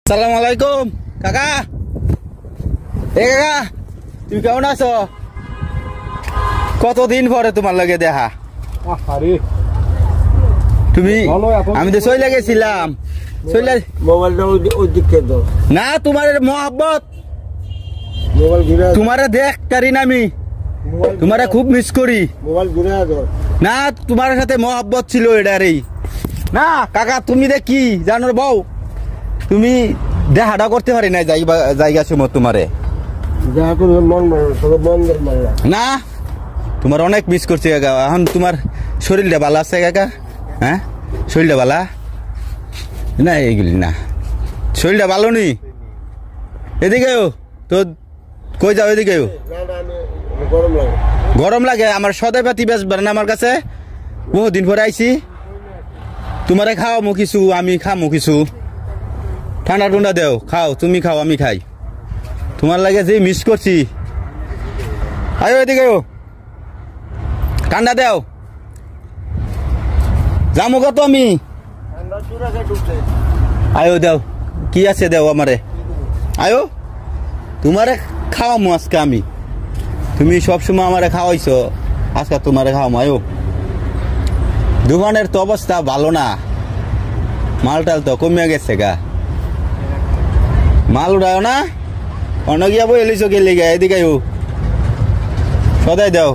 আসসালামু আলাইকুম কাকা। কাকা তুমি কেমন আছো? কতদিন পরে তোমার লগে দেখা। তুমি আমি তো চলে গেছিলাম। না তোমার মহব্বত তোমারে দেখ কারি না আমি তোমারে খুব মিস করি না। তোমার সাথে মহব্বত ছিল এটারই না কাকা। তুমি দেখ কি জানো বউ, তুমি দেখাটা করতে পারি না জায়গা সময় তোমারে না। তোমার অনেক মিস করছি কাকা। এখন তোমার শরীরটা ভালো আছে কাকা? হ্যাঁ শরীরটা ভালো না? এইগুলি না শরীরটা ভালো নি। এদিকেও তো কই যাও? এদিকেও গরম লাগে। আমার সদাই পাতি বেসবার না আমার কাছে। বহুদিন পরে আইছি। তোমারে খাওয়ামো কিছু, আমি খামো কিছু। ঠান্ডা টুন্ডা দেও, খাও। তুমি খাও আমি খাই। তোমার লাগে যে মিস করছি। আয়ো এদিকে ঠান্ডা দেও। যামো কত আমি। আয়ো দেও কি আছে দেও আমারে। আয়ো তোমারে খাওয়ামো আজকে আমি। তুমি সবসময় আমারে খাওয়াইছো, আজকে তোমারে খাওয়ামো। আয়ো দোকানের তো অবস্থা ভালো না। মালটাল তো কমিয়া গেছে গা। মাল উড়াও না অন্য গিয়া বই এলিছো গেলে গা। এদিকে সদাই দাও।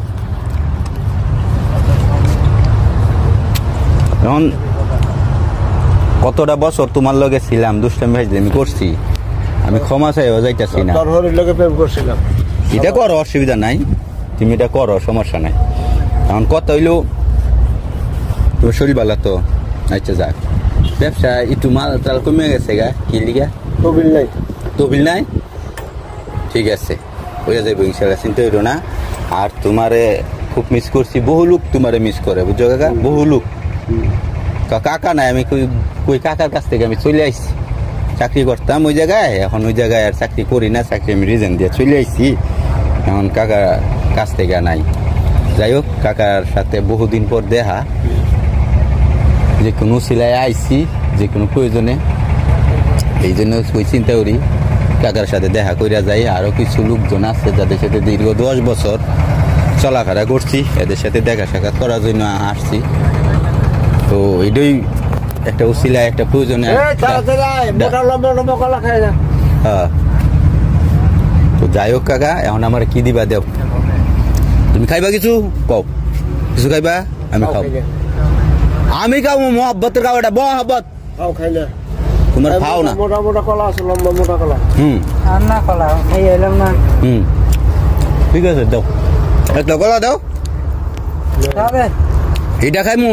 এখন কতটা বছর তোমার লগে ছিলাম, দুষ্টামি আমি করছি। আমি ক্ষমা চাইও যাইতেছি না। এটা করো, অসুবিধা নাই। তুমি এটা করো, সমস্যা নাই। এখন কত হইলো তোমার শরীর ভালো তো? আচ্ছা যাক, ব্যবসা একটু মাল টাল কমে গেছে গা। কি লিগা? তবিল নাই। ঠিক আছে হয়ে যাবে ইনশাল্লাহ, চিন্তা হইল না। আর তোমারে খুব মিস করছি। বহু লোক তোমারে মিস করে, বুঝছো কাকা? বহু লোক। কাকা নাই, আমি কই কাকার কাছ থেকে আমি চলে আইছি। চাকরি করতাম ওই জায়গায়, এখন ওই জায়গায় আর চাকরি করি না। চাকরি আমি রিজেন দিয়ে চলে আইছি। এখন কাকার কাছ থেকে নাই। যাই হোক, কাকার সাথে বহুদিন পর দেখা। যে কোনো সিলাই আইছি, যে কোনো প্রয়োজনে। এই জন্য ওই চিন্তা করি কাকার সাথে দেখা করিয়া যাই। আরো কিছু লোকজন আছে যাদের সাথে দীর্ঘ 10 বছর চলাফেরা করছি, এদের সাথে দেখা সাক্ষাৎ করার জন্য আসছি। তো এটাই একটা উসিলা, একটা প্রয়োজনে। তো যাই হোক কাকা, এখন আমার কি দিবা দেও? তুমি খাইবা কিছু? কও কিছু খাইবা? আমি খাও। আমি খাবো মহব্বতের খাও। এটা মহব্বত তোমার খাও না। মোটা মোটা কলা আছে, লম্বা মোটা কলা। আর না কলা খাই এলাম না। ঠিক আছে দাও, একটা কলা দাও। এটা খাইমু।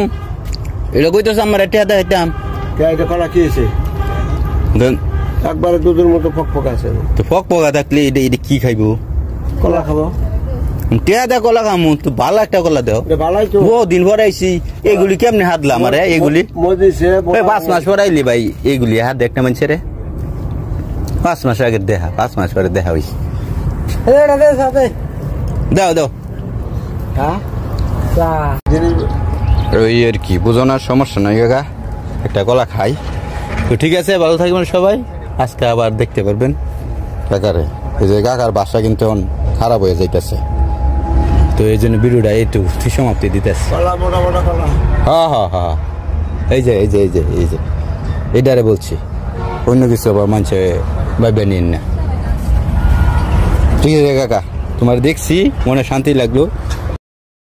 এটা কইতেছ আমার এটা খাইতাম। এটা কলা কি আছে? একবারে দুধের মতো ফকফক আছে। তো ফকফকা থাকলে এটা এটা কি খাইবো? কলা খাবো। টেয়াদা কলা খামু। তো ভালো একটা কলা দাও। বহুদিন পর আইসি। এগুলি কেমনে হাতলা আমার? এগুলি 5 মাস পর আইলি ভাই। এগুলি হাত একটা মানুষের 5 মাস আগে দেখা, 5 মাস পরে দেখা হয়েছে। দাও দাও। ওই আর কি, বুঝো না, সমস্যা নয় কাকা। একটা কলা খাই। তো ঠিক আছে, ভালো থাকবেন সবাই। আজকে আবার দেখতে পারবেন কাকারে। এই যে কাকার বাসা কিন্তু খারাপ হয়ে যাইতেছে। তো এই জন্য ভিডিওটা একটু সমাপ্তি দিতেছে। হ্যাঁ হ্যাঁ হ্যাঁ, এই যে এই যে এই যে এই যে এটারে বলছি। অন্য কিছু আবার মানুষে ভাইবে নিন না। ঠিক আছে কাকা, তোমার দেখছি মনে শান্তি লাগলো।